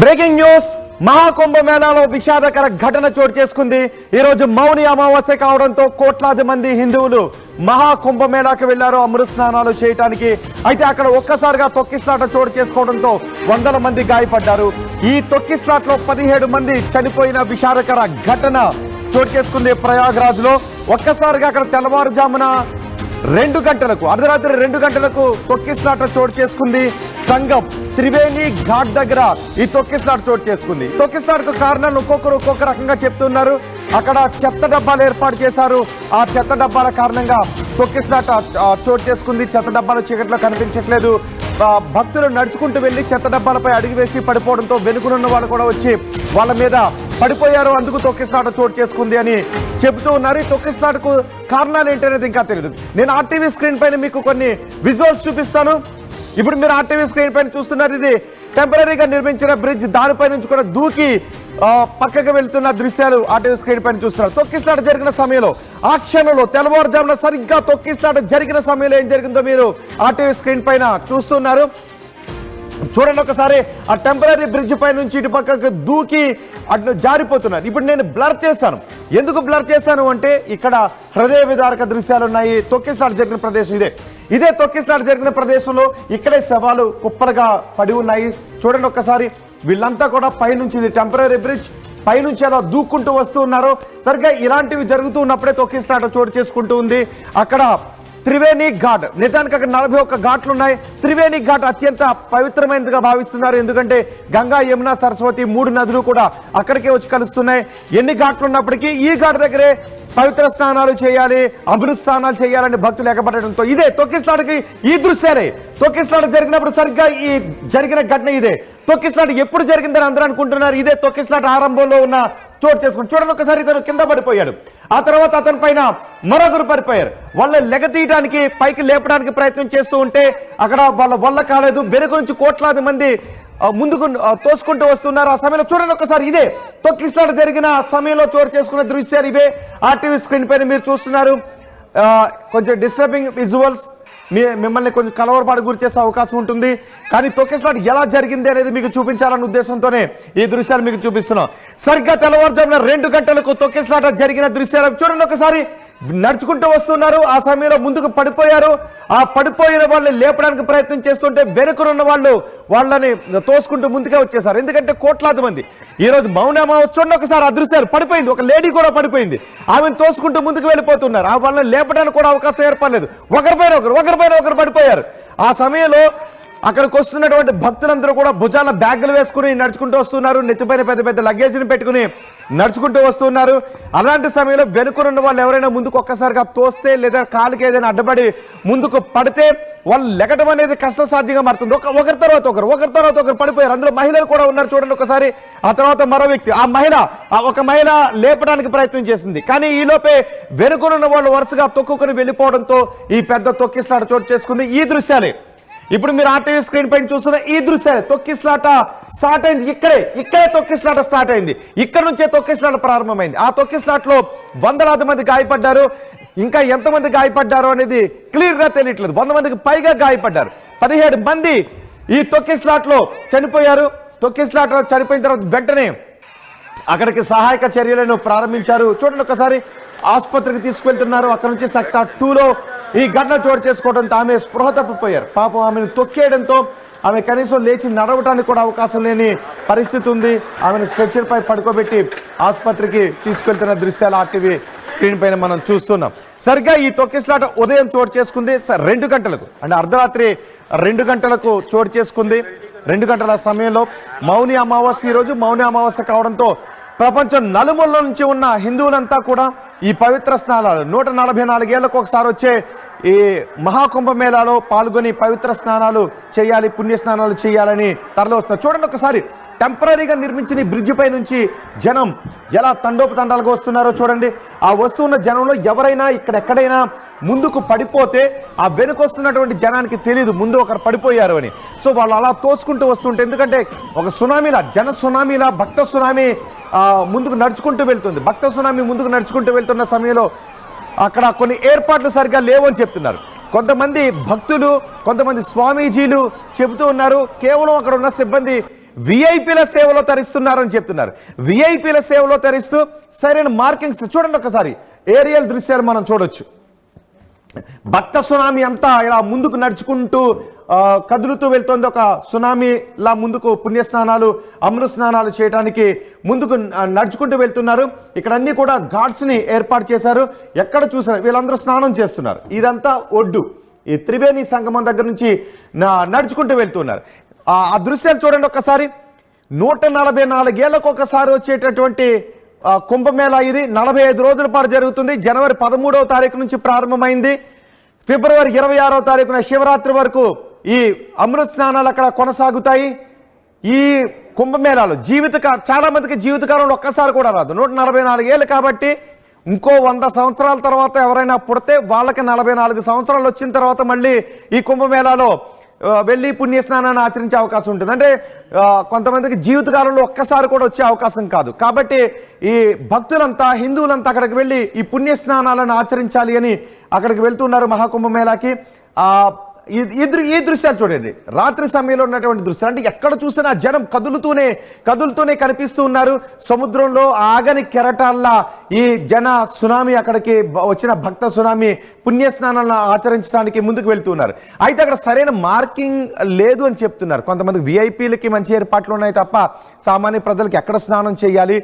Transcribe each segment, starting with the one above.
Breaking news. మహాకుంభమేళాలో విషాదకర ఘటన చోటు చేసుకుంది. ఈరోజు మౌని అమావాస్య కావడంతో కోట్లాది మంది హిందువులు మహాకుంభమేళాకి వెళ్లారు అమృత స్నానాలు చేయడానికి. అయితే అక్కడ ఒక్కసారిగా తొక్కిస్లాట చోటు చేసుకోవడంతో వందల మంది గాయపడ్డారు. ఈ తొక్కిస్లాట్ లో 17 మంది చనిపోయిన విషాదకర ఘటన చోటు చేసుకుంది ప్రయాగ్రాజ్ లో. ఒక్కసారిగా అక్కడ తెల్లవారుజామున 2 గంటలకు అర్ధరాత్రి 2 గంటలకు తొక్కిస్లాట చోటు చేసుకుంది. సంగం త్రివేణి ఘాట్ దగ్గర ఈ తొక్కిస్లాట చోటు చేసుకుంది. తొక్కిస్లాటకు కారణాలు ఒక్కొక్క రకంగా చెప్తున్నారు. అక్కడ చెత్త డబ్బాలు ఏర్పాటు చేశారు. ఆ చెత్త డబ్బాల కారణంగా తొక్కిస్లాట చోటు చేసుకుంది. చెత్త డబ్బాలు చీకట్లో కనిపించట్లేదు. భక్తులు నడుచుకుంటూ వెళ్లి చెత్త డబ్బాలపై అడుగు వేసి పడిపోవడంతో వెనుకనున్న వాళ్ళు కూడా వచ్చి వాళ్ళ మీద పడిపోయారు. అందుకు తొక్కిస్లాట చోటు చేసుకుంది అని చెబుతూ ఉన్నారు. ఈ తొక్కిస్లాటకు కారణాలు ఏంటనేది ఇంకా తెలియదు. నేను ఆర్టీవీ స్క్రీన్ పైన మీకు కొన్ని విజువల్స్ చూపిస్తాను. ఇప్పుడు మీరు ఆర్టీవీ స్క్రీన్ పైన చూస్తున్నారు. ఇది టెంపరీగా నిర్మించిన బ్రిడ్జ్. దానిపై నుంచి కూడా దూకి పక్కకు వెళ్తున్న దృశ్యాలు ఆర్టీవీ స్క్రీన్ పైన చూస్తున్నారు. తొక్కిస్లాట జరిగిన సమయంలో ఆ క్షణంలో తెల్లవారుజామున సరిగ్గా తొక్కిస్లాట జరిగిన సమయంలో ఏం జరిగిందో మీరు ఆర్టీవీ స్క్రీన్ పైన చూస్తున్నారు. చూడండి ఒకసారి. ఆ టెంపరీ బ్రిడ్జ్ పై నుంచి ఇటు పక్కకు దూకి అటు జారిపోతున్నారు. ఇప్పుడు నేను బ్లర్ చేశాను. ఎందుకు బ్లర్ చేశాను అంటే ఇక్కడ హృదయ విదారక దృశ్యాలు ఉన్నాయి. తొక్కిస్లాట జరిగిన ప్రదేశం ఇదే తొక్కిస్లాట జరిగిన ప్రదేశంలో ఇక్కడే శవాలు కుప్పలుగా పడి ఉన్నాయి. చూడండి ఒక్కసారి. వీళ్ళంతా కూడా పైనుంచి, ఇది టెంపరీ బ్రిడ్జ్ పైనుంచి అలా దూక్కుంటూ వస్తూ ఉన్నారు. సరిగ్గా ఇలాంటివి జరుగుతూ ఉన్నప్పుడే తొక్కిస్లాట చోటు చేసుకుంటూ ఉంది. అక్కడ త్రివేణి ఘాట్, నిజానికి అక్కడ 41 ఘాట్లు ఉన్నాయి. త్రివేణి ఘాట్ అత్యంత పవిత్రమైనదిగా భావిస్తున్నారు. ఎందుకంటే గంగా, యమున, సరస్వతి 3 నదులు కూడా అక్కడికే వచ్చి కలుస్తున్నాయి. ఎన్ని ఘాట్లు ఉన్నప్పటికీ ఈ ఘాట్ దగ్గరే పవిత్ర స్నానాలు చేయాలి, అమృత స్నానాలు చేయాలని భక్తులు ఎగబడటంతో ఇదే తొక్కిస్లాటకి ఈ దృశ్యాలే. తొక్కిస్లాట జరిగినప్పుడు సరిగ్గా ఈ జరిగిన ఘటన ఇదే. తొక్కిస్లాట ఎప్పుడు జరిగిందని అందరూ అనుకుంటున్నారు. ఇదే తొక్కిస్లాట ఆరంభంలో ఉన్న చోటు చేసుకుని. చూడండి ఒకసారి. ఇతను కింద పడిపోయాడు. ఆ తర్వాత అతని పైన మరొకరు పడిపోయారు. వాళ్ళ లెగతీయడానికి, పైకి లేపడానికి ప్రయత్నం చేస్తూ ఉంటే అక్కడ వాళ్ళ వల్ల కాలేదు. వెనుక నుంచి కోట్లాది మంది ముందుకు తోసుకుంటూ వస్తున్నారు. ఆ సమయంలో చూడండి ఒకసారి. ఇదే తొక్కిస్లాట జరిగిన సమయంలో చోటు చేసుకున్న దృశ్యాలు ఇవే. ఆర్టీవీ స్క్రీన్ పైన మీరు చూస్తున్నారు. కొంచెం డిస్టర్బింగ్ విజువల్స్, మిమ్మల్ని కొంచెం కలవరపాటు గురి చేసే అవకాశం ఉంటుంది. కానీ తొక్కిస్లాట ఎలా జరిగింది అనేది మీకు చూపించాలన్న ఉద్దేశంతోనే ఈ దృశ్యాలు మీకు చూపిస్తున్నాం. సరిగ్గా తెల్లవారుజామున 2 గంటలకు తొక్కిస్లాట జరిగిన దృశ్యాలు చూడండి ఒకసారి. నడుచుకుంటూ వస్తున్నారు. ఆ సమయంలో ముందుకు పడిపోయారు. ఆ పడిపోయిన వాళ్ళని లేపడానికి ప్రయత్నం చేస్తుంటే వెనుకనున్న వాళ్ళు వాళ్ళని తోసుకుంటూ ముందుకే వచ్చేసారు. ఎందుకంటే కోట్లాది మంది ఈరోజు మౌని అమావాస్య. చూడండి ఒకసారి. అదృశ్యాలు పడిపోయింది. ఒక లేడీ కూడా పడిపోయింది. ఆమెను తోసుకుంటూ ముందుకు వెళ్ళిపోతున్నారు. ఆ వాళ్ళని లేపడానికి కూడా అవకాశం ఏర్పడలేదు. ఒకరిపైన ఒకరు పడిపోయారు. ఆ సమయంలో అక్కడికి వస్తున్నటువంటి భక్తులందరూ కూడా భుజాన బ్యాగులు వేసుకుని నడుచుకుంటూ వస్తున్నారు. నెత్తిపైన పెద్ద పెద్ద లగేజ్ని పెట్టుకుని నడుచుకుంటూ వస్తున్నారు. అలాంటి సమయంలో వెనుకనున్న వాళ్ళు ఎవరైనా ముందుకు ఒక్కసారిగా తోస్తే లేదా కాలుకి ఏదైనా అడ్డపడి ముందుకు పడితే వాళ్ళు లెగటం అనేది కష్టసాధ్యంగా మారుతుంది. ఒకరి తర్వాత ఒకరు పడిపోయారు. అందులో మహిళలు కూడా ఉన్నారు. చూడండి ఒకసారి. ఆ తర్వాత మరో వ్యక్తి, ఒక మహిళ లేపడానికి ప్రయత్నం చేసింది. కానీ ఈలోపే వెనుకనున్న వాళ్ళు వరుసగా తొక్కుని వెళ్ళిపోవడంతో ఈ పెద్ద తొక్కిస్లాట చోటు చేసుకుంది. ఈ దృశ్యాలే ఇప్పుడు మీరు ఆర్టీవీ స్క్రీన్ పైన చూస్తున్న ఈ దృశ్యాలు. తొక్కిస్లాట స్టార్ట్ అయింది ఇక్కడే తొక్కిస్లాట స్టార్ట్ అయింది. ఇక్కడ నుంచే తొక్కిస్లాట ప్రారంభమైంది. ఆ తొక్కిస్లాటలో వందలాది మంది గాయపడ్డారు. ఇంకా ఎంతమంది గాయపడ్డారో అనేది క్లియర్ గా తెలియట్లేదు. 100 మందికి పైగా గాయపడ్డారు. 17 మంది ఈ తొక్కిస్లాటలో చనిపోయారు. తొక్కిస్లాటలో చనిపోయిన తర్వాత వెంటనే అక్కడికి సహాయక చర్యలను ప్రారంభించారు. చూడండి ఒకసారి. ఆసుపత్రికి తీసుకువెళ్తున్నారు. అక్కడ నుంచి సెక్టా 2లో ఈ ఘటన చోటు చేసుకోవడంతో ఆమె స్పృహ తప్పిపోయారు. పాపం ఆమెను తొక్కేయడంతో ఆమె కనీసం లేచి నడవడానికి కూడా అవకాశం లేని పరిస్థితి ఉంది. ఆమెను స్ట్రెచర్ పై పడుకోబెట్టి ఆసుపత్రికి తీసుకెళ్తున్న దృశ్యాలు ఆర్టీవీ స్క్రీన్ పైన మనం చూస్తున్నాం. సరిగ్గా ఈ తొక్కిస్లాట ఉదయం చోటు చేసుకుంది 2 గంటలకు, అంటే అర్ధరాత్రి 2 గంటలకు చోటు చేసుకుంది. 2 గంటల సమయంలో మౌని అమావాస్య. ఈరోజు మౌని అమావాస్య కావడంతో ప్రపంచం నలుమూల నుంచి ఉన్న హిందువులంతా కూడా ఈ పవిత్ర స్నానాలు 144 ఏళ్లకు ఒకసారి వచ్చే ఈ మహాకుంభమేళాలో పాల్గొని పవిత్ర స్నానాలు చేయాలి, పుణ్య స్నానాలు చేయాలని తరలి వస్తున్నారు. చూడండి ఒకసారి. టెంపరీగా నిర్మించిన ఈ బ్రిడ్జ్ పై నుంచి జనం ఎలా తండోపతండాలుగా వస్తున్నారో చూడండి. ఆ వస్తున్న జనంలో ఎవరైనా ఎక్కడైనా ముందుకు పడిపోతే ఆ వెనుక వస్తున్నటువంటి జనానికి తెలియదు ముందు ఒకరు పడిపోయారు అని. సో వాళ్ళు అలా తోసుకుంటూ వస్తుంటే, ఎందుకంటే ఒక సునామీలా, జన సునామీలా భక్త సునామీ ముందుకు నడుచుకుంటూ వెళ్తుంది. భక్త సునామీ ముందుకు నడుచుకుంటూ వెళ్తున్న సమయంలో అక్కడ కొన్ని ఏర్పాట్లు సరిగ్గా లేవని చెప్తున్నారు. కొంతమంది భక్తులు, కొంతమంది స్వామీజీలు చెబుతూ ఉన్నారు కేవలం అక్కడ ఉన్న సిబ్బంది విఐపీల సేవలో తరిస్తున్నారని చెప్తున్నారు. విఐపీల సేవలో తరిస్తూ సరైన మార్కింగ్స్ చూడండి. ఒకసారి ఏరియల్ దృశ్యాలు మనం చూడొచ్చు. భక్త సునామీ అంతా ఇలా ముందుకు నడుచుకుంటూ కదులుతూ వెళ్తోంది. ఒక సునామీలా ముందుకు పుణ్యస్నానాలు అమృత స్నానాలు చేయడానికి ముందుకు నడుచుకుంటూ వెళ్తున్నారు. ఇక్కడ అన్ని కూడా ఘాట్స్ని ఏర్పాటు చేశారు. ఎక్కడ చూసారు వీళ్ళందరూ స్నానం చేస్తున్నారు. ఇదంతా ఒడ్డు, ఈ త్రివేణి సంగమం దగ్గర నుంచి నడుచుకుంటూ వెళ్తున్నారు. ఆ దృశ్యాలు చూడండి ఒకసారి. 144 ఏళ్లకు ఒకసారి వచ్చేటటువంటి కుంభమేళా ఇది 45 రోజుల పాటు జరుగుతుంది. జనవరి 13వ తారీఖు నుంచి ప్రారంభమైంది. ఫిబ్రవరి 26వ తారీఖున శివరాత్రి వరకు ఈ అమృత స్నానాలు అక్కడ కొనసాగుతాయి. ఈ కుంభమేళాలు చాలా మందికి జీవితకాలంలో ఒక్కసారి కూడా రాదు. 144 ఏళ్ళు కాబట్టి ఇంకో 100 సంవత్సరాల తర్వాత ఎవరైనా పుడితే వాళ్ళకి 44 సంవత్సరాలు వచ్చిన తర్వాత మళ్ళీ ఈ కుంభమేళాలో వెళ్ళి పుణ్యస్నానాన్ని ఆచరించే అవకాశం ఉంటుంది. అంటే కొంతమందికి జీవితకాలంలో ఒక్కసారి కూడా వచ్చే అవకాశం కాదు. కాబట్టి ఈ భక్తులంతా హిందువులంతా అక్కడికి వెళ్ళి ఈ పుణ్యస్నానాలను ఆచరించాలి అని అక్కడికి వెళ్తున్నారు మహాకుంభమేళాకి. ఈ దృశ్యాలు చూడండి. రాత్రి సమయంలో ఉన్నటువంటి దృశ్యాలు అంటే ఎక్కడ చూసినా జనం కదులుతూనే కనిపిస్తూ ఉన్నారు. సముద్రంలో ఆగని కెరటాల్లా ఈ జన సునామీ అక్కడికి వచ్చిన భక్త సునామీ పుణ్యస్నానాలను ఆచరించడానికి ముందుకు వెళ్తున్నారు. అయితే అక్కడ సరైన మార్కింగ్ లేదు అని చెప్తున్నారు. కొంతమంది విఐపీలకి మంచి ఏర్పాట్లు ఉన్నాయి తప్ప సామాన్య ప్రజలకు ఎక్కడ స్నానం చేయాలి,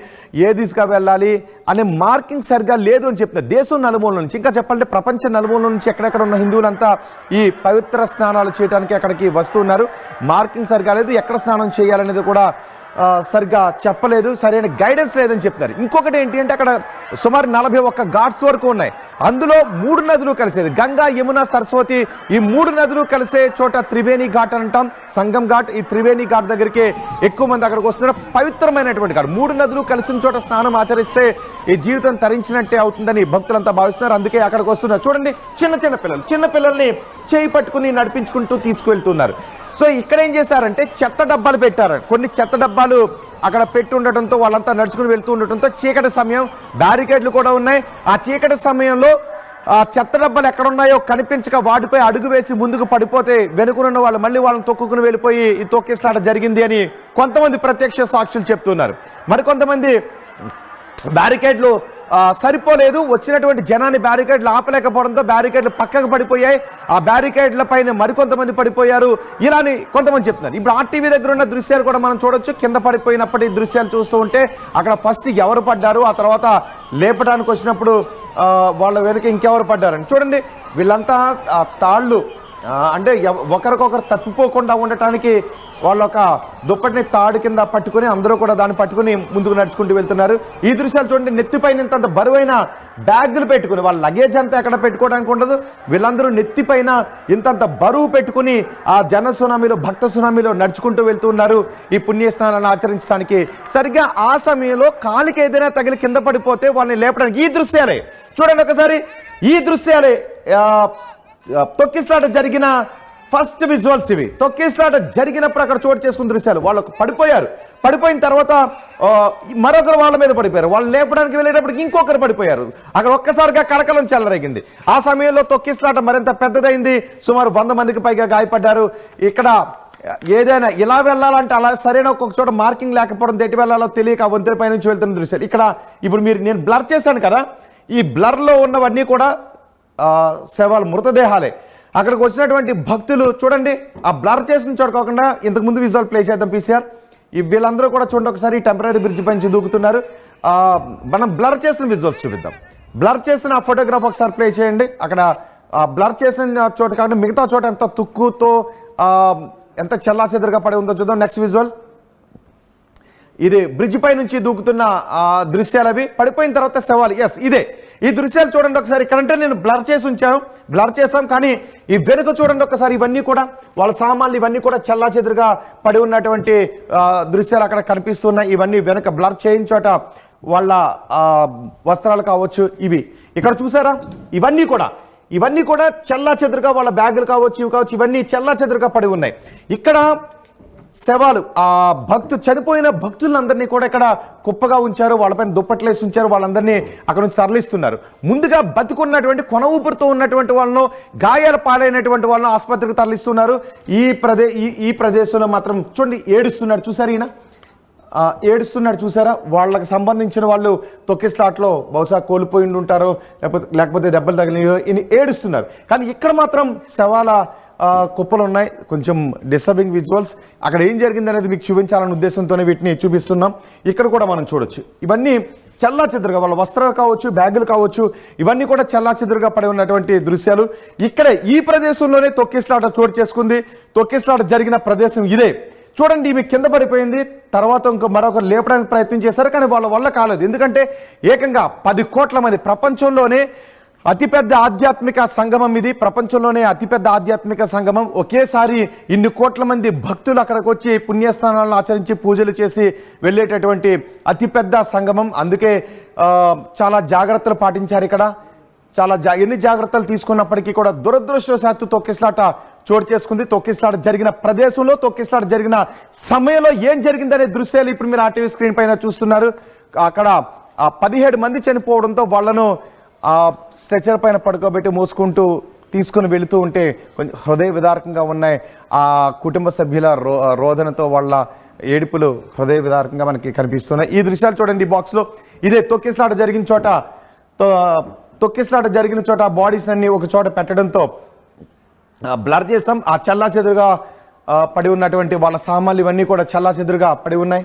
ఏ దిశగా వెళ్ళాలి అనే మార్కింగ్ సరిగా లేదు అని చెప్తున్నారు. దేశం నలుమూల నుంచి, ఇంకా చెప్పాలంటే ప్రపంచ నలుమూల నుంచి ఎక్కడెక్కడ ఉన్న హిందువులంతా ఈ పవిత్ర స్నానాలు చేయడానికి అక్కడికి వస్తున్నారు. మార్కింగ్ సరిగా లేదు, ఎక్కడ స్నానం చేయాలనేది కూడా సరిగ్గా చెప్పలేదు, సరైన గైడెన్స్ లేదని చెప్తున్నారు. ఇంకొకటి ఏంటి అంటే అక్కడ సుమారు 41 ఘాట్స్ వరకు ఉన్నాయి. అందులో 3 నదులు కలిసేది, గంగా, యమున, సరస్వతి. ఈ 3 నదులు కలిసే చోట త్రివేణి ఘాట్ అంటాం, సంగం ఘాట్. ఈ త్రివేణి ఘాట్ దగ్గరికి ఎక్కువ మంది అక్కడికి వస్తున్నారు. పవిత్రమైనటువంటి ఘాట్, 3 నదులు కలిసిన చోట స్నానం ఆచరిస్తే ఈ జీవితం తరించినట్టే అవుతుందని భక్తులంతా భావిస్తున్నారు. అందుకే అక్కడికి వస్తున్నారు. చూడండి, చిన్న పిల్లల్ని చేయి పట్టుకుని నడిపించుకుంటూ తీసుకువెళ్తున్నారు. సో ఇక్కడ ఏం చేశారంటే చెత్త డబ్బాలు పెట్టారు. కొన్ని చెత్త డబ్బాలు అక్కడ పెట్టి ఉండటంతో వాళ్ళంతా నడుచుకుని వెళ్తూ ఉండటంతో చీకటి సమయం, బ్యారికేడ్లు కూడా ఉన్నాయి. ఆ చీకటి సమయంలో ఆ చెత్త డబ్బాలు ఎక్కడున్నాయో కనిపించక వాటిపై అడుగు వేసి ముందుకు పడిపోతే వెనుకనున్న వాళ్ళు మళ్ళీ వాళ్ళని తొక్కుకుని వెళ్ళిపోయి ఈ తొక్కిసలాట జరిగింది అని కొంతమంది ప్రత్యక్ష సాక్షులు చెప్తున్నారు. మరికొంతమంది బ్యారికేడ్లు సరిపోలేదు, వచ్చినటువంటి జనాన్ని బ్యారికేడ్లు ఆపలేకపోవడంతో బ్యారికేడ్లు పక్కకు పడిపోయాయి. ఆ బ్యారికేడ్ల పైన మరికొంతమంది పడిపోయారు ఇలాని కొంతమంది చెప్తున్నారు. ఇప్పుడు ఆర్టీవీ దగ్గర ఉన్న దృశ్యాలు కూడా మనం చూడొచ్చు. కింద పడిపోయినప్పటి దృశ్యాలు చూస్తూ ఉంటే అక్కడ ఫస్ట్ ఎవరు పడ్డారు, ఆ తర్వాత లేపడానికి వచ్చినప్పుడు వాళ్ళ వెనక ఇంకెవరు పడ్డారని చూడండి. వీళ్ళంతా తాళ్ళు అంటే ఒకరికొకరు తప్పిపోకుండా ఉండటానికి వాళ్ళు ఒక దుప్పటిని తాడు కింద పట్టుకుని అందరూ కూడా దాన్ని పట్టుకుని ముందుకు నడుచుకుంటూ వెళ్తున్నారు. ఈ దృశ్యాలు చూడండి. నెత్తిపైన ఇంతంత బరువైన బ్యాగులు పెట్టుకుని, వాళ్ళ లగేజ్ అంతా ఎక్కడ పెట్టుకోవడానికి ఉండదు. వీళ్ళందరూ నెత్తిపైన ఇంతంత బరువు పెట్టుకుని ఆ జన సునామీలో, భక్త సునామీలో నడుచుకుంటూ వెళ్తున్నారు ఈ పుణ్యస్నానాలను ఆచరించడానికి. సరిగ్గా ఆ సమయంలో కాలికి ఏదైనా తగిలి కింద పడిపోతే వాళ్ళని లేపడానికి ఈ దృశ్యాలే చూడండి ఒకసారి. ఈ దృశ్యాలే తొక్కిసలాట జరిగిన ఫస్ట్ విజువల్స్ ఇవి. తొక్కిసలాట జరిగినప్పుడు అక్కడ చోటు చేసుకున్న దృశ్యాలు. వాళ్ళకు పడిపోయిన తర్వాత మరొకరు వాళ్ళ మీద పడిపోయారు. వాళ్ళు లేపడానికి వెళ్ళేటప్పటికి ఇంకొకరు పడిపోయారు. అక్కడ ఒక్కసారిగా కలకలం చెలరేగింది. ఆ సమయంలో తొక్కిసలాట మరింత పెద్దదైంది. సుమారు 100 మందికి పైగా గాయపడ్డారు. ఇక్కడ ఏదైనా ఇలా వెళ్ళాలంటే అలా సరైన ఒక్కొక్క చోట మార్కింగ్ లేకపోవడం, ఎటు వెళ్ళాలో తెలియక ఆ వంతెన పై నుంచి వెళ్తున్న దృశ్యాలు. ఇక్కడ ఇప్పుడు నేను బ్లర్ చేశాను కదా, ఈ బ్లర్లో ఉన్నవన్నీ కూడా శవాలు, మృతదేహాలే. అక్కడికి వచ్చినటువంటి భక్తులు చూడండి, ఆ బ్లర్ చేసిన చోట కాకుండా ఇంతకుముందు విజువల్ ప్లే చేద్దాం పీసీఆర్. ఈ వీళ్ళందరూ కూడా చూడండి ఒకసారి టెంపరీ బ్రిడ్జ్ పైన దూకుతున్నారు. మనం బ్లర్ చేసిన విజువల్స్ చూపిద్దాం. బ్లర్ చేసిన ఆ ఫోటోగ్రాఫ్ ఒకసారి ప్లే చేయండి. అక్కడ బ్లర్ చేసిన చోట కాకుండా మిగతా చోట ఎంత తుక్కుతో ఎంత చెల్లాచెదరుగా పడి ఉందో చూద్దాం. Next visual. ఇది బ్రిడ్జ్ పై నుంచి దూకుతున్న దృశ్యాలు అవి. పడిపోయిన తర్వాత శవాలు. ఎస్, ఇదే ఈ దృశ్యాలు చూడండి ఒకసారి. ఇక్కడంటే నేను బ్లర్ చేసాం కానీ ఈ వెనుక చూడండి ఒకసారి. ఇవన్నీ కూడా వాళ్ళ సామాన్లు, ఇవన్నీ కూడా చెల్లాచెదురుగా పడి ఉన్నటువంటి దృశ్యాలు అక్కడ కనిపిస్తున్నాయి. ఇవన్నీ వెనక బ్లర్ చేయని చోట వాళ్ళ వస్త్రాలు కావచ్చు ఇవి. ఇక్కడ చూసారా, ఇవన్నీ కూడా చెల్లాచెదురుగా వాళ్ళ బ్యాగులు కావచ్చు, ఇవి కావచ్చు, ఇవన్నీ చెల్లాచెదురుగా పడి ఉన్నాయి. ఇక్కడ శవాలు ఆ చనిపోయిన భక్తులందరినీ కూడా ఇక్కడ కుప్పగా ఉంచారు, వాళ్ళపైన దుప్పట్లేసి ఉంచారు, వాళ్ళందరినీ అక్కడ నుంచి తరలిస్తున్నారు. ముందుగా బతుకున్నటువంటి కొన ఊపిరితో ఉన్నటువంటి వాళ్ళను, గాయాల పాలైనటువంటి వాళ్ళను ఆసుపత్రికి తరలిస్తున్నారు. ఈ ప్రదేశంలో మాత్రం చూడండి ఏడుస్తున్నాడు, చూసారు ఈయన ఏడుస్తున్నాడు చూసారా. వాళ్ళకి సంబంధించిన వాళ్ళు తొక్కిస్లాట్లో బహుశా కోల్పోయి ఉంటారో లేకపోతే దెబ్బలు తగిలినాయో ఈయన ఏడుస్తున్నారు. కానీ ఇక్కడ మాత్రం శవాల కుప్పలు ఉన్నాయి. కొంచెం డిస్టర్బింగ్ విజువల్స్. అక్కడ ఏం జరిగింది అనేది మీకు చూపించాలనే ఉద్దేశంతోనే వీటిని చూపిస్తున్నాం. ఇక్కడ కూడా మనం చూడొచ్చు ఇవన్నీ చల్లా చెదురుగా, వాళ్ళ వస్త్రాలు కావచ్చు, బ్యాగులు కావచ్చు, ఇవన్నీ కూడా చల్లా చెదురుగా పడి ఉన్నటువంటి దృశ్యాలు. ఇక్కడే ఈ ప్రదేశంలోనే తొక్కిస్లాట చోటు చేసుకుంది. తొక్కిస్లాట జరిగిన ప్రదేశం ఇదే. చూడండి, ఈమె కింద పడిపోయింది. తర్వాత మరొకరు లేపడానికి ప్రయత్నం చేశారు, కానీ వాళ్ళ వల్ల కాలేదు. ఎందుకంటే ఏకంగా 10 కోట్ల మంది, ప్రపంచంలోనే అతిపెద్ద ఆధ్యాత్మిక సంగమం ఇది. ప్రపంచంలోనే అతిపెద్ద ఆధ్యాత్మిక సంగమం. ఒకేసారి ఇన్ని కోట్ల మంది భక్తులు అక్కడికి వచ్చి పుణ్యస్థానాలను ఆచరించి పూజలు చేసి వెళ్ళేటటువంటి అతిపెద్ద సంగమం. అందుకే చాలా జాగ్రత్తలు పాటించారు ఇక్కడ. ఎన్ని జాగ్రత్తలు తీసుకున్నప్పటికీ కూడా దురదృష్టవశాత్తు తొక్కిస్లాట చోటు చేసుకుంది. తొక్కిస్లాట జరిగిన ప్రదేశంలో, తొక్కిస్లాట జరిగిన సమయంలో ఏం జరిగిందనే దృశ్యాలు ఇప్పుడు మీరు ఆర్టీవీ స్క్రీన్ పైన చూస్తున్నారు. అక్కడ 17 మంది చనిపోవడంతో వాళ్లను స్ట్రెచర్ పైన పడుకోబెట్టి మోసుకుంటూ తీసుకుని వెళుతూ ఉంటే కొంచెం హృదయ విదారకంగా ఉన్నాయి. ఆ కుటుంబ సభ్యుల రోదనతో వాళ్ళ ఏడుపులు హృదయ విదారకంగా మనకి కనిపిస్తున్నాయి. ఈ దృశ్యాలు చూడండి ఈ బాక్స్లో. ఇదే తొక్కిస్లాట జరిగిన చోట బాడీస్ అన్ని ఒక చోట పెట్టడంతో బ్లర్ చేసాం. ఆ చల్లా చెదురుగా పడి ఉన్నటువంటి వాళ్ళ సామాన్లు ఇవన్నీ కూడా చల్లా చెదురుగా పడి ఉన్నాయి.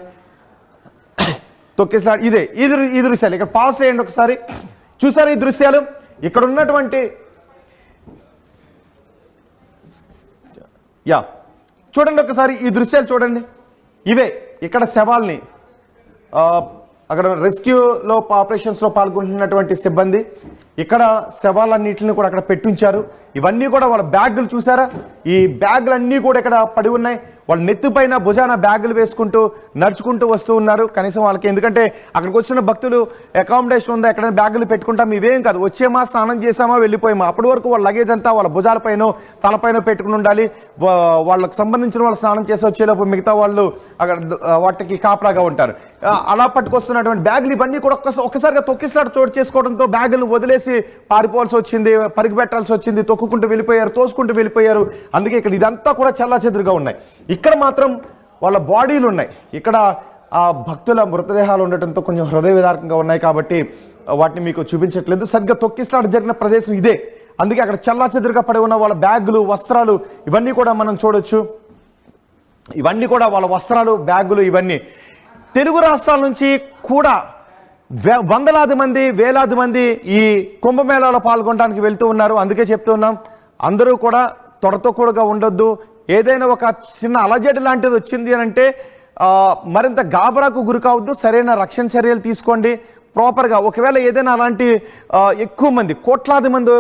తొక్కిస్లాట ఇదే ఈ దృశ్యాలు ఇక్కడ పాస్ చేయండి ఒకసారి. చూసారు ఈ దృశ్యాలు? ఇక్కడ ఉన్నటువంటి చూడండి ఒకసారి ఈ దృశ్యాలు చూడండి. ఇవే ఇక్కడ శవాల్ని అక్కడ రెస్క్యూలో ఆపరేషన్స్లో పాల్గొంటున్నటువంటి సిబ్బంది ఇక్కడ శవాలన్నింటిని కూడా అక్కడ పెట్టించారు. ఇవన్నీ కూడా వాళ్ళ బ్యాగులు చూసారా? ఈ బ్యాగులన్నీ కూడా ఇక్కడ పడి ఉన్నాయి. వాళ్ళ నెత్తిపైన భుజాన బ్యాగులు వేసుకుంటూ నడుచుకుంటూ వస్తూ ఉన్నారు. కనీసం వాళ్ళకి, ఎందుకంటే అక్కడికి వచ్చిన భక్తులు అకామిడేషన్ ఉందా, ఎక్కడైనా బ్యాగులు పెట్టుకుంటాం, ఇవేం కాదు. వచ్చేమా, స్నానం చేసామా, వెళ్ళిపోయామా. అప్పటి వరకు వాళ్ళ లగేజ్ అంతా వాళ్ళ భుజాలపైన తలపైన పెట్టుకుని ఉండాలి. వాళ్ళకి సంబంధించిన వాళ్ళు స్నానం చేసి వచ్చేలోపు మిగతా వాళ్ళు అక్కడ వాటికి కాపలాగా ఉంటారు. అలా పట్టుకొస్తున్నటువంటి బ్యాగులు ఇవన్నీ కూడా ఒక్కసారిగా తొక్కిస్లాట చోటు చేసుకోవడంతో బ్యాగులు వదిలేసి పారిపోవాల్సి వచ్చింది, పరిగి పెట్టాల్సి వచ్చింది. తొక్కుకుంటూ వెళ్ళిపోయారు, తోసుకుంటూ వెళ్ళిపోయారు. అందుకే ఇక్కడ ఇదంతా కూడా చల్లాచెదురుగా ఉన్నాయి. ఇక్కడ మాత్రం వాళ్ళ బాడీలు ఉన్నాయి. ఇక్కడ ఆ భక్తుల మృతదేహాలు ఉండటంతో కొంచెం హృదయ విదారకంగా ఉన్నాయి కాబట్టి వాటిని మీకు చూపించట్లేదు. సరిగ్గా తొక్కిస్లాట జరిగిన ప్రదేశం ఇదే. అందుకే అక్కడ చల్లాచెదురుగా పడి ఉన్న వాళ్ళ బ్యాగులు, వస్త్రాలు ఇవన్నీ కూడా మనం చూడొచ్చు. ఇవన్నీ కూడా వాళ్ళ వస్త్రాలు, బ్యాగులు ఇవన్నీ. తెలుగు రాష్ట్రాల నుంచి కూడా వందలాది మంది, వేలాది మంది ఈ కుంభమేళాలో పాల్గొనడానికి వెళ్తూ ఉన్నారు. అందుకే చెప్తూ ఉన్నాం, అందరూ కూడా తొడతొక్కుడుగా ఉండొద్దు. ఏదైనా ఒక చిన్న అలజడి లాంటిది వచ్చింది అని అంటే మరింత గాబరాకు గురి కావద్దు. సరైన రక్షణ చర్యలు తీసుకోండి ప్రాపర్గా. ఒకవేళ ఏదైనా అలాంటి ఎక్కువ మంది, కోట్లాది మంది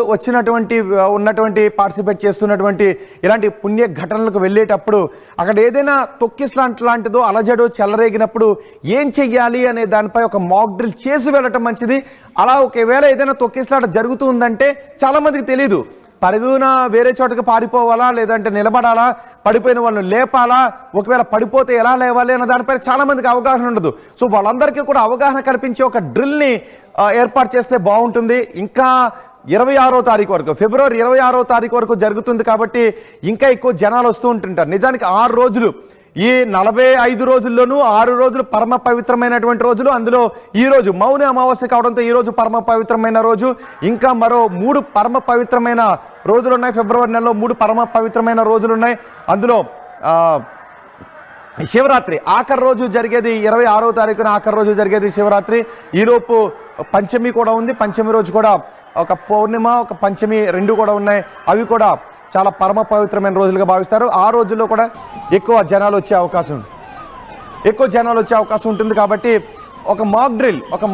ఉన్నటువంటి పార్టిసిపేట్ చేస్తున్నటువంటి ఇలాంటి పుణ్య ఘటనలకు వెళ్ళేటప్పుడు అక్కడ ఏదైనా తొక్కిస్లాంటి లాంటిదో అలజడో చెలరేగినప్పుడు ఏం చెయ్యాలి అనే దానిపై ఒక మాక్ డ్రిల్ చేసి వెళ్ళటం మంచిది. అలా ఒకవేళ ఏదైనా తొక్కిస్లాట జరుగుతూ ఉందంటే చాలామందికి తెలియదు. పరుగున వేరే చోటకి పారిపోవాలా, లేదంటే నిలబడాలా, పడిపోయిన వాళ్ళని లేపాలా, ఒకవేళ పడిపోతే ఎలా లేవాలి అన్న దానిపై చాలా మందికి అవగాహన ఉండదు. సో వాళ్ళందరికీ కూడా అవగాహన కల్పించే ఒక డ్రిల్ని ఏర్పాటు చేస్తే బాగుంటుంది. ఇంకా 26వ తారీఖు వరకు, ఫిబ్రవరి 26వ తారీఖు వరకు జరుగుతుంది కాబట్టి ఇంకా ఎక్కువ జనాలు వస్తూ ఉంటుంటారు. నిజానికి 6 రోజులు, ఈ 45 రోజుల్లోనూ 6 రోజులు పరమ పవిత్రమైనటువంటి రోజులు. అందులో ఈ రోజు మౌని అమావాస్య కావడంతో ఈ రోజు పరమ పవిత్రమైన రోజు. ఇంకా మరో 3 పరమ పవిత్రమైన రోజులు ఉన్నాయి. ఫిబ్రవరి నెలలో 3 పరమ పవిత్రమైన రోజులు ఉన్నాయి. అందులో శివరాత్రి ఆఖరి రోజు జరిగేది 26వ తారీఖున ఆఖరి రోజు జరిగేది శివరాత్రి. ఈలోపు పంచమి కూడా ఉంది. పంచమి రోజు కూడా ఒక పౌర్ణిమ, ఒక పంచమి రెండు కూడా ఉన్నాయి. అవి కూడా చాలా పరమ పవిత్రమైన రోజులుగా భావిస్తారు. ఆ రోజుల్లో కూడా ఎక్కువ జనాలు వచ్చే అవకాశం ఉంటుంది. కాబట్టి ఒక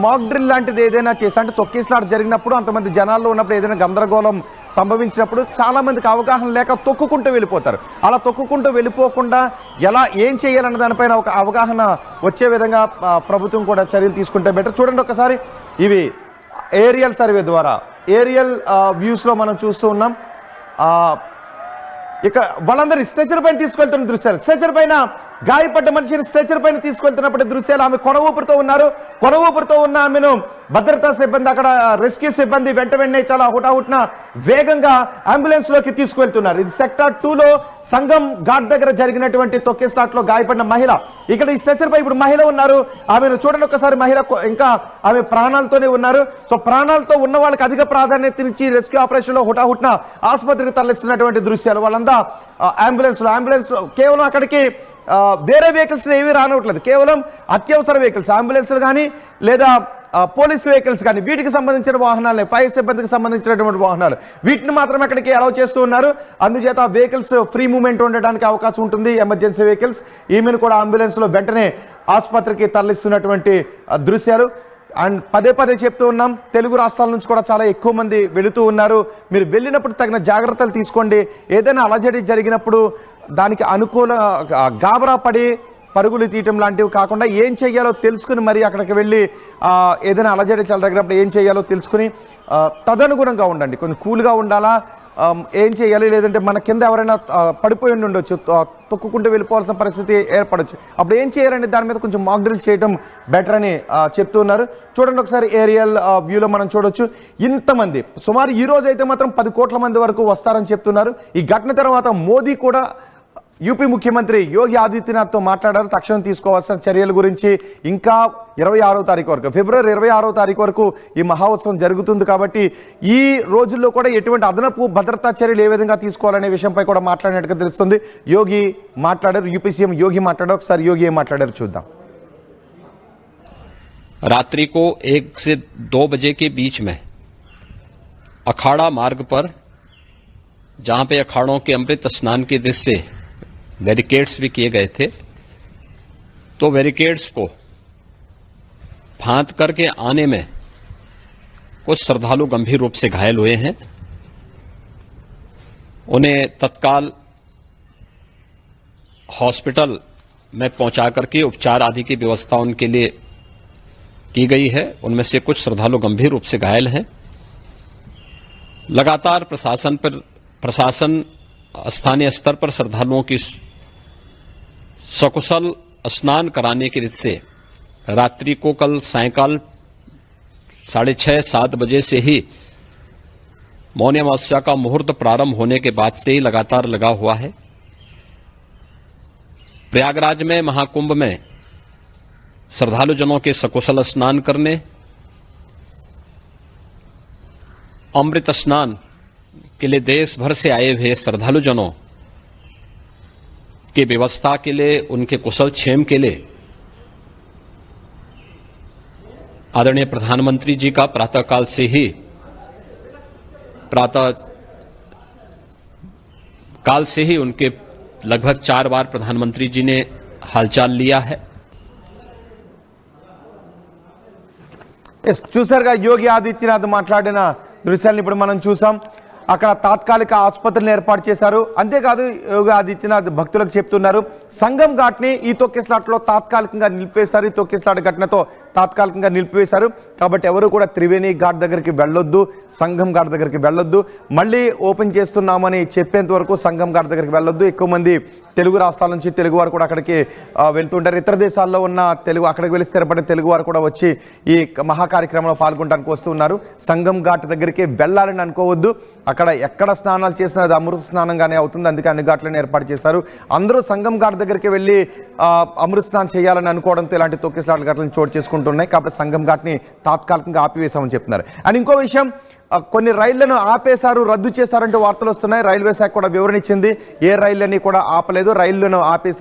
మాక్ డ్రిల్ లాంటిది ఏదైనా చేసి, అంటే తొక్కిస్లాట జరిగినప్పుడు అంతమంది జనాల్లో ఉన్నప్పుడు ఏదైనా గందరగోళం సంభవించినప్పుడు చాలామందికి అవగాహన లేక తొక్కుకుంటూ వెళ్ళిపోతారు. అలా తొక్కుకుంటూ వెళ్ళిపోకుండా ఏం చేయాలన్న దానిపైన ఒక అవగాహన వచ్చే విధంగా ప్రభుత్వం కూడా చర్యలు తీసుకుంటే బెటర్. చూడండి ఒకసారి, ఇవి ఏరియల్ సర్వే ద్వారా ఏరియల్ వ్యూస్లో మనం చూస్తూ ఉన్నాం. ఇక వాళ్ళందరూ స్ట్రెచర్ పైన తీసుకెళ్తున్న దృశ్యాలు. స్ట్రెచర్ పైన గాయపడ్డ మనిషిని స్ట్రెచర్ పైన తీసుకెళ్తున్నప్పటి దృశ్యాలు. ఆమె కొన ఊపిరితో ఉన్న ఆమెను భద్రతా సిబ్బంది, అక్కడ రెస్క్యూ సిబ్బంది వెంటనే చాలా హుటాహుటిన వేగంగా అంబులెన్స్ లోకి తీసుకువెళ్తున్నారు. ఇది సెక్టార్ 2లో సంగం ఘాట్ దగ్గర జరిగినటువంటి తొక్కిస్లాట్ లో గాయపడిన మహిళ. ఇక్కడ ఈ స్ట్రెచర్ పై ఇప్పుడు మహిళ ఉన్నారు. ఆమెను చూడండి ఒకసారి. మహిళ ఇంకా ఆమె ప్రాణాలతోనే ఉన్నారు. సో ప్రాణాలతో ఉన్న వాళ్ళకి అధిక ప్రాధాన్యతనిచ్చి రెస్క్యూ ఆపరేషన్ లో హుటాహుటిన ఆసుపత్రికి తరలిస్తున్నటువంటి దృశ్యాలు. వాళ్ళంతా అంబులెన్స్ లో కేవలం అక్కడికి వేరే వెహికల్స్ ఏవి రానివ్వట్లేదు. కేవలం అత్యవసర వెహికల్స్, అంబులెన్స్లు కానీ లేదా పోలీస్ వెహికల్స్ కానీ, వీటికి సంబంధించిన వాహనాలే, ఫైర్ సిబ్బందికి సంబంధించినటువంటి వాహనాలు, వీటిని మాత్రమే అక్కడికి అలౌ చేస్తూ ఉన్నారు. అందుచేత వెహికల్స్ ఫ్రీ మూవ్మెంట్ ఉండడానికి అవకాశం ఉంటుంది, ఎమర్జెన్సీ వెహికల్స్. ఈమెను కూడా అంబులెన్స్ లో వెంటనే ఆసుపత్రికి తరలిస్తున్నటువంటి దృశ్యాలు. అండ్ పదే చెప్తూ ఉన్నాం, తెలుగు రాష్ట్రాల నుంచి కూడా చాలా ఎక్కువ మంది వెళుతూ ఉన్నారు. మీరు వెళ్ళినప్పుడు తగిన జాగ్రత్తలు తీసుకోండి. ఏదైనా అలజడి జరిగినప్పుడు దానికి అనుకూల గాబరా పడి పరుగులు తీయటం లాంటివి కాకుండా ఏం చేయాలో తెలుసుకుని మరి అక్కడికి వెళ్ళి ఏదైనా అలజడి చెలరేగినప్పుడు ఏం చేయాలో తెలుసుకుని తదనుగుణంగా ఉండండి. కొంచెం కూల్గా ఉండాలా, ఏం చేయాలి, లేదంటే మన కింద ఎవరైనా పడిపోయి ఉండొచ్చు, తొక్కుకుంటూ వెళ్ళిపోవాల్సిన పరిస్థితి ఏర్పడవచ్చు. అప్పుడు ఏం చేయాలంటే దాని మీద కొంచెం మాక్ డ్రిల్ చేయడం బెటర్ అని చెప్తున్నారు. చూడండి ఒకసారి ఏరియల్ వ్యూలో మనం చూడొచ్చు. ఇంతమంది సుమారు ఈ రోజు అయితే మాత్రం 10 కోట్ల మంది వరకు వస్తారని చెప్తున్నారు. ఈ ఘటన తర్వాత మోదీ కూడా యూపీ ముఖ్యమంత్రి యోగి ఆదిత్యనాథ్తో మాట్లాడారు తక్షణం తీసుకోవాల్సిన చర్యల గురించి. ఇంకా 26వ తారీఖు వరకు, ఫిబ్రవరి 26వ తారీఖు వరకు ఈ మహోత్సవం జరుగుతుంది. కాబట్టి ఈ రోజుల్లో కూడా ఎటువంటి అదనపు భద్రతా చర్యలు ఏ విధంగా తీసుకోవాలనే విషయంపై కూడా మాట్లాడినట్టుగా తెలుస్తుంది. యోగి మాట్లాడారు, యూపీ సీఎం యోగి మాట్లాడారు. ఒకసారి యోగి ఏం మాట్లాడారు చూద్దాం. रात्रि को 1 से 2 बजे के बीच में अखाड़ा मार्ग पर, जहां पे अखाड़ों के अमृत स्नान के दृश्य से बैरिकेड्स भी किए गए थे, तो बैरिकेड्स को फांद करके आने में कुछ श्रद्धालु गंभीर रूप से घायल हुए हैं. उन्हें तत्काल हॉस्पिटल में पहुंचा करके उपचार आदि की व्यवस्था उनके लिए की गई है. उनमें से कुछ श्रद्धालु गंभीर रूप से घायल हैं. लगातार प्रशासन स्थानीय स्तर पर श्रद्धालुओं की सकुशल स्नान कराने के लिए से रात्रि को कल सायंकाल 6:30-7 बजे से ही मौनी अमावस्या का मुहूर्त प्रारंभ होने के बाद से ही लगातार लगा हुआ है. प्रयागराज में महाकुंभ में श्रद्धालु जनों के सकुशल स्नान करने, अमृत स्नान के लिए देश भर से आए हुए श्रद्धालु जनों की व्यवस्था के लिए, उनके कुशल क्षेम के लिए आदरणीय प्रधानमंत्री जी का प्रातःकाल से ही उनके लगभग 4 बार प्रधानमंत्री जी ने हालचाल लिया है. చూసారుగా యోగి ఆదిత్యనాథ్ మాట్లాడిన దృశ్యాలను ఇప్పుడు మనం చూసాం. అక్కడ తాత్కాలిక ఆసుపత్రిని ఏర్పాటు చేశారు. అంతేకాదు యోగి ఆదిత్యనాథ్ భక్తులకు చెప్తున్నారు, సంగం ఘాట్ని ఈ తొక్కిస్లాట్లో తాత్కాలికంగా నిలిపివేశారు. ఈ తొక్కిస్లాట్ ఘటనతో తాత్కాలికంగా నిలిపివేశారు. కాబట్టి ఎవరు కూడా త్రివేణి ఘాట్ దగ్గరికి వెళ్ళొద్దు, సంగం ఘాట్ దగ్గరికి వెళ్ళొద్దు. మళ్ళీ ఓపెన్ చేస్తున్నామని చెప్పేంత వరకు సంగం ఘాట్ దగ్గరికి వెళ్ళొద్దు. ఎక్కువ మంది తెలుగు రాష్ట్రాల నుంచి తెలుగు వారు కూడా అక్కడికి వెళ్తుంటారు. ఇతర దేశాల్లో ఉన్న తెలుగు, అక్కడికి వెళ్ళి స్థిరపడిన తెలుగు వారు కూడా వచ్చి ఈ మహా కార్యక్రమంలో పాల్గొనడానికి వస్తున్నారు. సంగం ఘాట్ దగ్గరికి వెళ్ళాలని అనుకోవద్దు. అక్కడ ఎక్కడ స్నానాలు చేసినా అది అమృత స్నానంగానే అవుతుంది. అందుకే అన్ని ఘాట్లను ఏర్పాటు చేశారు. అందరూ సంగం ఘాట్ దగ్గరికి వెళ్ళి అమృత స్నానం చేయాలని అనుకోవడంతో ఇలాంటి తొక్కిసలాట ఘటనలు చోటు చేసుకుంటున్నాయి. కాబట్టి సంగం ఘాట్ని తాత్కాలికంగా ఆపివేశామని చెప్తున్నారు. అండ్ ఇంకో విషయం, కొన్ని రైళ్లను ఆపేశారు, రద్దు చేశారంటూ వార్తలు వస్తున్నాయి. రైల్వే శాఖ కూడా వివరణ ఇచ్చింది. ఏ రైళ్లని కూడా ఆపలేదు, రైళ్లను ఆపేశారు.